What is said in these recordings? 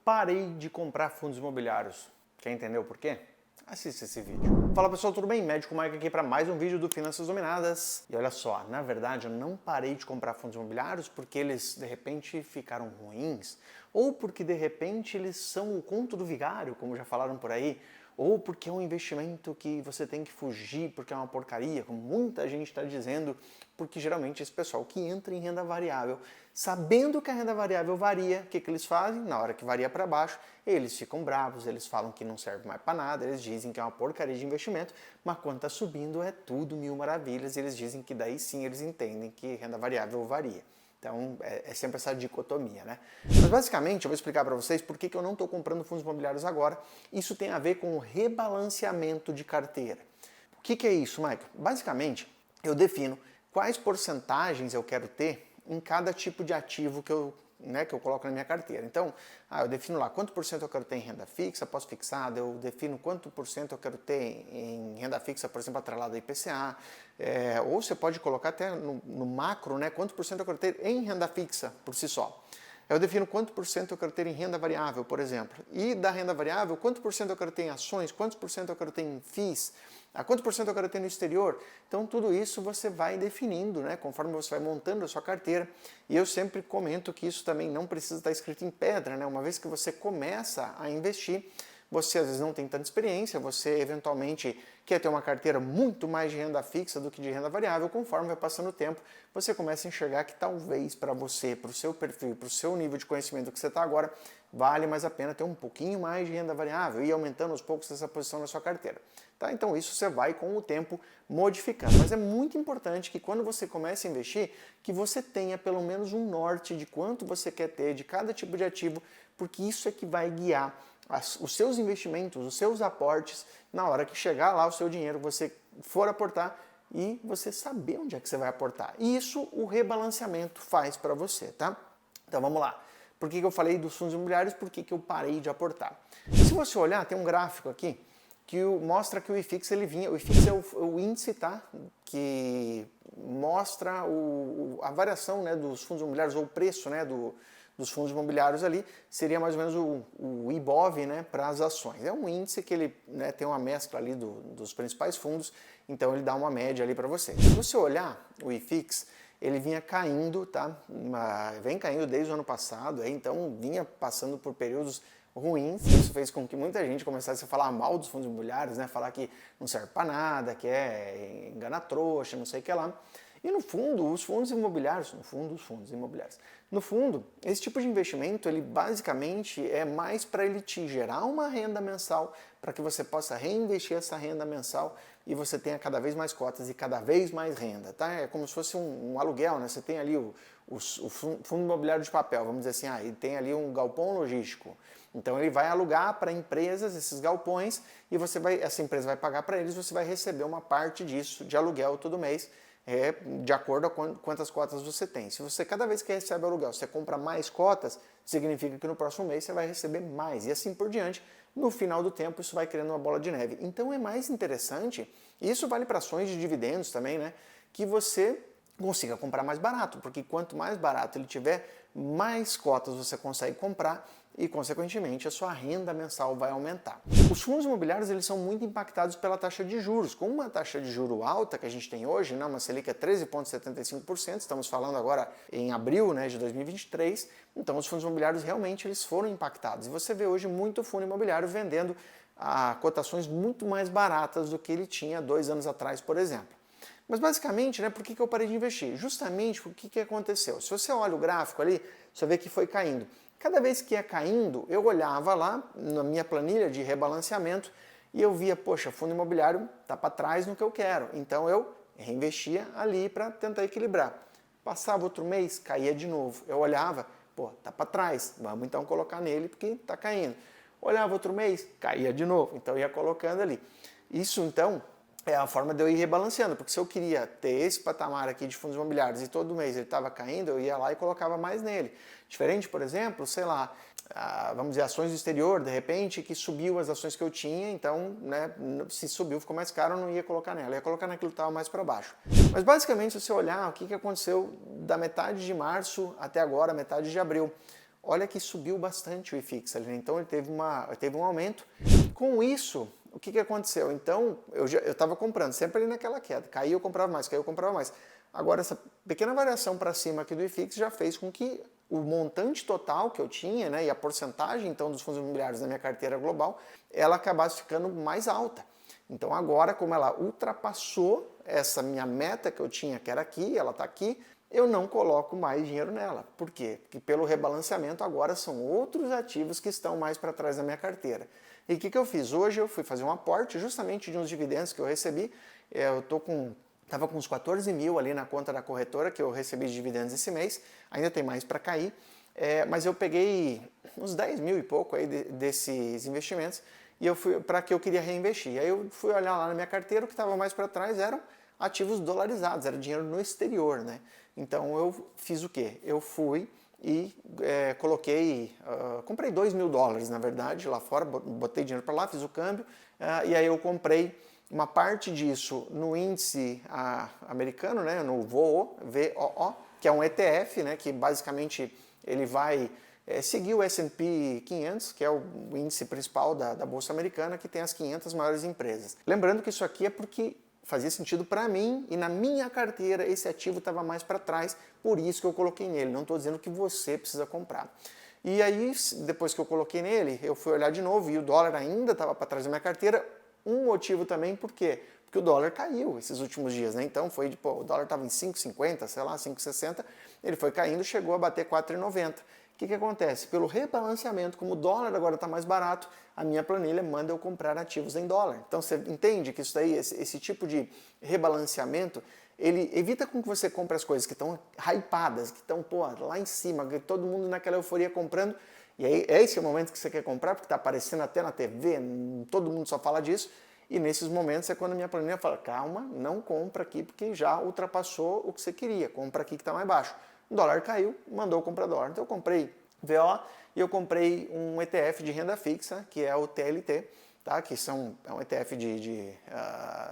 parei de comprar fundos imobiliários. Quer entender o porquê? Assista esse vídeo. Fala pessoal, tudo bem? Médico Mike aqui para mais um vídeo do Finanças Dominadas. E olha só, na verdade eu não parei de comprar fundos imobiliários porque eles de repente ficaram ruins, ou porque de repente eles são o conto do vigário, como já falaram por aí, ou porque é um investimento que você tem que fugir porque é uma porcaria, como muita gente está dizendo, porque geralmente esse pessoal que entra em renda variável, sabendo que a renda variável varia, o que eles fazem? Na hora que varia para baixo, eles ficam bravos, eles falam que não serve mais para nada, eles dizem que é uma porcaria de investimento, mas quando está subindo é tudo mil maravilhas, e eles dizem que daí sim eles entendem que renda variável varia. Então, é sempre essa dicotomia, né? Mas, basicamente, eu vou explicar para vocês por que eu não estou comprando fundos imobiliários agora. Isso tem a ver com o rebalanceamento de carteira. O que é isso, Michael? Basicamente, eu defino quais porcentagens eu quero ter em cada tipo de ativo que eu coloco na minha carteira. Então, eu defino lá quanto por cento eu quero ter em renda fixa, pós-fixada, eu defino quanto por cento eu quero ter em renda fixa, por exemplo, atrelada a IPCA, ou você pode colocar até no macro, né, quanto por cento eu quero ter em renda fixa por si só. Eu defino quanto por cento eu quero ter em renda variável, por exemplo. E da renda variável, quanto por cento eu quero ter em ações, quantos por cento eu quero ter em FIIs, a quanto por cento eu quero ter no exterior. Então, tudo isso você vai definindo, né, conforme você vai montando a sua carteira. E eu sempre comento que isso também não precisa estar escrito em pedra, né? Uma vez que você começa a investir, você às vezes não tem tanta experiência, você eventualmente quer ter uma carteira muito mais de renda fixa do que de renda variável. Conforme vai passando o tempo, você começa a enxergar que talvez para você, para o seu perfil, para o seu nível de conhecimento que você está agora, vale mais a pena ter um pouquinho mais de renda variável e ir aumentando aos poucos essa posição na sua carteira. Tá? Então isso você vai com o tempo modificando. Mas é muito importante que quando você comece a investir, que você tenha pelo menos um norte de quanto você quer ter de cada tipo de ativo, porque isso é que vai guiar os seus investimentos, os seus aportes, na hora que chegar lá o seu dinheiro, você for aportar e você saber onde é que você vai aportar. E isso o rebalanceamento faz para você, tá? Então vamos lá. Por que eu falei dos fundos imobiliários? Por que eu parei de aportar? Se você olhar, tem um gráfico aqui que mostra que o IFIX ele vinha, o IFIX é o índice, tá? Que mostra a variação, né, dos fundos imobiliários, ou o preço, né, dos fundos imobiliários ali, seria mais ou menos o IBOV, né, para as ações. É um índice que ele, né, tem uma mescla ali dos principais fundos, então ele dá uma média ali para você. Se você olhar o IFIX, ele vinha caindo, tá? Vem caindo desde o ano passado, então vinha passando por períodos ruins. Isso fez com que muita gente começasse a falar mal dos fundos imobiliários, né? Falar que não serve para nada, que é engana trouxa, não sei o que lá. E no fundo, os fundos imobiliários, no fundo, esse tipo de investimento, ele basicamente é mais para ele te gerar uma renda mensal, para que você possa reinvestir essa renda mensal e você tenha cada vez mais cotas e cada vez mais renda, tá? É como se fosse um aluguel, né? Você tem ali o fundo imobiliário de papel, vamos dizer assim, ele tem ali um galpão logístico. Então ele vai alugar para empresas esses galpões e essa empresa vai pagar para eles, você vai receber uma parte disso de aluguel todo mês, de acordo com quantas cotas você tem. Se você, cada vez que recebe aluguel, você compra mais cotas, significa que no próximo mês você vai receber mais, e assim por diante. No final do tempo, isso vai criando uma bola de neve. Então é mais interessante, e isso vale para ações de dividendos também, né, que você consiga comprar mais barato, porque quanto mais barato ele tiver, mais cotas você consegue comprar e, consequentemente, a sua renda mensal vai aumentar. Os fundos imobiliários eles são muito impactados pela taxa de juros. Com uma taxa de juro alta que a gente tem hoje, né, uma Selic é 13,75%, estamos falando agora em abril, né, de 2023, então os fundos imobiliários realmente eles foram impactados. E você vê hoje muito fundo imobiliário vendendo a cotações muito mais baratas do que ele tinha 2 anos atrás, por exemplo. Mas basicamente, né, por que eu parei de investir? Justamente porque que aconteceu. Se você olha o gráfico ali, você vê que foi caindo. Cada vez que ia caindo, eu olhava lá na minha planilha de rebalanceamento e eu via, poxa, fundo imobiliário está para trás no que eu quero. Então eu reinvestia ali para tentar equilibrar. Passava outro mês, caía de novo. Eu olhava, está para trás, vamos então colocar nele porque está caindo. Olhava outro mês, caía de novo, então ia colocando ali. Isso então é a forma de eu ir rebalanceando, porque se eu queria ter esse patamar aqui de fundos imobiliários e todo mês ele estava caindo, eu ia lá e colocava mais nele. Diferente, por exemplo, sei lá, vamos dizer, ações do exterior, de repente, que subiu as ações que eu tinha, então, né, se subiu, ficou mais caro, eu não ia colocar nela, eu ia colocar naquilo que estava mais para baixo. Mas basicamente, se você olhar o que aconteceu da metade de março até agora, metade de abril, olha que subiu bastante o IFIX ali, né? Então ele teve um aumento. Com isso, o que aconteceu? Então eu estava comprando sempre ali naquela queda, caía eu comprava mais, caía eu comprava mais. Agora essa pequena variação para cima aqui do IFIX já fez com que o montante total que eu tinha, né, e a porcentagem então dos fundos imobiliários da minha carteira global, ela acabasse ficando mais alta. Então agora, como ela ultrapassou essa minha meta que eu tinha, que era aqui, ela está aqui, eu não coloco mais dinheiro nela. Por quê? Porque pelo rebalanceamento agora são outros ativos que estão mais para trás da minha carteira. E o que eu fiz? Hoje eu fui fazer um aporte justamente de uns dividendos que eu recebi. Eu estava com uns 14 mil ali na conta da corretora que eu recebi de dividendos esse mês, ainda tem mais para cair, mas eu peguei uns 10 mil e pouco aí desses investimentos e eu fui para que eu queria reinvestir. Aí eu fui olhar lá na minha carteira, o que estava mais para trás eram ativos dolarizados, era dinheiro no exterior, né? Então eu fiz o quê? Eu fui e coloquei, comprei $2.000 na verdade lá fora, botei dinheiro para lá, fiz o câmbio e aí eu comprei uma parte disso no índice americano, né, no VOO, que é um ETF, né, que basicamente ele vai seguir o S&P 500, que é o índice principal da Bolsa Americana, que tem as 500 maiores empresas. Lembrando que isso aqui é porque fazia sentido para mim e na minha carteira esse ativo estava mais para trás, por isso que eu coloquei nele. Não estou dizendo que você precisa comprar. E aí, depois que eu coloquei nele, eu fui olhar de novo e o dólar ainda estava para trás da minha carteira. Um motivo também, por quê? Porque o dólar caiu esses últimos dias, né? Então foi, o dólar estava em 5,50, sei lá, 5,60, ele foi caindo, chegou a bater 4,90. O que acontece? Pelo rebalanceamento, como o dólar agora está mais barato, a minha planilha manda eu comprar ativos em dólar. Então você entende que isso daí, esse tipo de rebalanceamento, ele evita com que você compre as coisas que estão hypadas, que estão lá em cima, que todo mundo naquela euforia comprando. E aí, esse é o momento que você quer comprar, porque está aparecendo até na TV, todo mundo só fala disso. E nesses momentos é quando a minha planilha fala, calma, não compra aqui, porque já ultrapassou o que você queria, compra aqui que está mais baixo. O dólar caiu, mandou comprar dólar. Então eu comprei VO e eu comprei um ETF de renda fixa, que é o TLT, tá? Que é um ETF de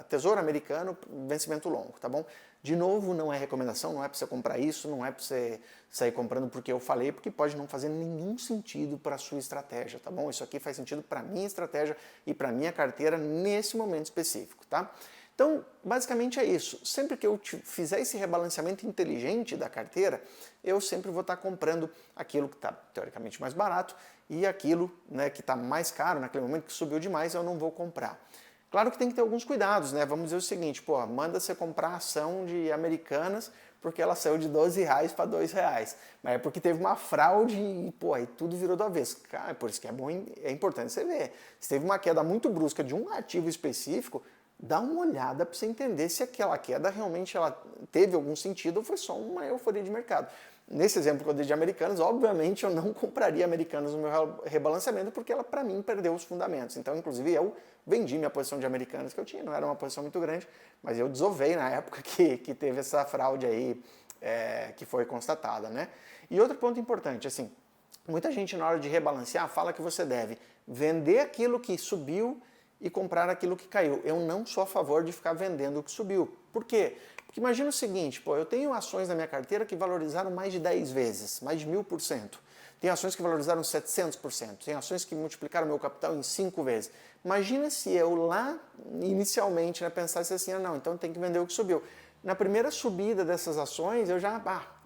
Tesouro Americano, vencimento longo, tá bom? De novo, não é recomendação, não é para você comprar isso, não é para você sair comprando porque eu falei, porque pode não fazer nenhum sentido para a sua estratégia, tá bom? Isso aqui faz sentido para a minha estratégia e para a minha carteira nesse momento específico, tá? Então, basicamente é isso. Sempre que eu fizer esse rebalanceamento inteligente da carteira, eu sempre vou estar comprando aquilo que está teoricamente mais barato e aquilo, né, que está mais caro, naquele momento que subiu demais, eu não vou comprar. Claro que tem que ter alguns cuidados, né? Vamos dizer o seguinte, manda você comprar ação de Americanas porque ela saiu de R$12 para R$2. Mas é porque teve uma fraude e, aí tudo virou do avesso. Cara, por isso que é importante você ver. Se teve uma queda muito brusca de um ativo específico, dá uma olhada para você entender se aquela queda realmente ela teve algum sentido ou foi só uma euforia de mercado. Nesse exemplo que eu dei de Americanas, obviamente eu não compraria Americanas no meu rebalanceamento porque ela, para mim, perdeu os fundamentos. Então, inclusive, eu vendi minha posição de Americanas que eu tinha, não era uma posição muito grande, mas eu desovei na época que teve essa fraude aí que foi constatada, né? E outro ponto importante, assim, muita gente na hora de rebalancear fala que você deve vender aquilo que subiu e comprar aquilo que caiu. Eu não sou a favor de ficar vendendo o que subiu. Por quê? Porque imagina o seguinte, eu tenho ações na minha carteira que valorizaram mais de 10 vezes, mais de 1000%. Tem ações que valorizaram 700%, tem ações que multiplicaram meu capital em 5 vezes. Imagina se eu lá, inicialmente, pensasse assim, não, então tem que vender o que subiu. Na primeira subida dessas ações, eu já,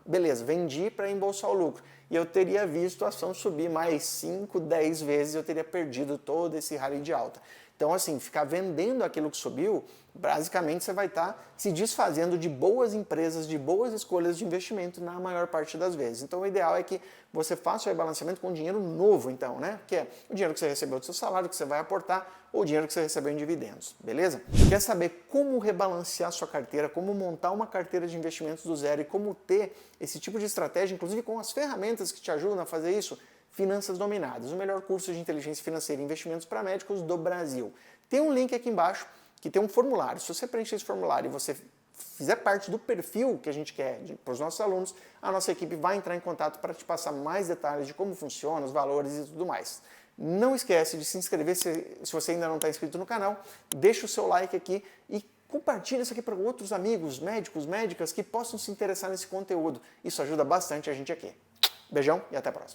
beleza, vendi para embolsar o lucro. E eu teria visto a ação subir mais 5, 10 vezes, eu teria perdido todo esse rally de alta. Então, assim, ficar vendendo aquilo que subiu, basicamente você vai estar se desfazendo de boas empresas, de boas escolhas de investimento na maior parte das vezes. Então, o ideal é que você faça o rebalanceamento com dinheiro novo, então, né? Que é o dinheiro que você recebeu do seu salário, que você vai aportar, ou o dinheiro que você recebeu em dividendos, beleza? Quer saber como rebalancear sua carteira, como montar uma carteira de investimentos do zero e como ter esse tipo de estratégia, inclusive com as ferramentas que te ajudam a fazer isso? Finanças Dominadas, o melhor curso de inteligência financeira e investimentos para médicos do Brasil. Tem um link aqui embaixo que tem um formulário. Se você preencher esse formulário e você fizer parte do perfil que a gente quer para os nossos alunos, a nossa equipe vai entrar em contato para te passar mais detalhes de como funciona, os valores e tudo mais. Não esquece de se inscrever se você ainda não está inscrito no canal, deixa o seu like aqui e compartilha isso aqui para outros amigos, médicos, médicas que possam se interessar nesse conteúdo. Isso ajuda bastante a gente aqui. Beijão e até a próxima.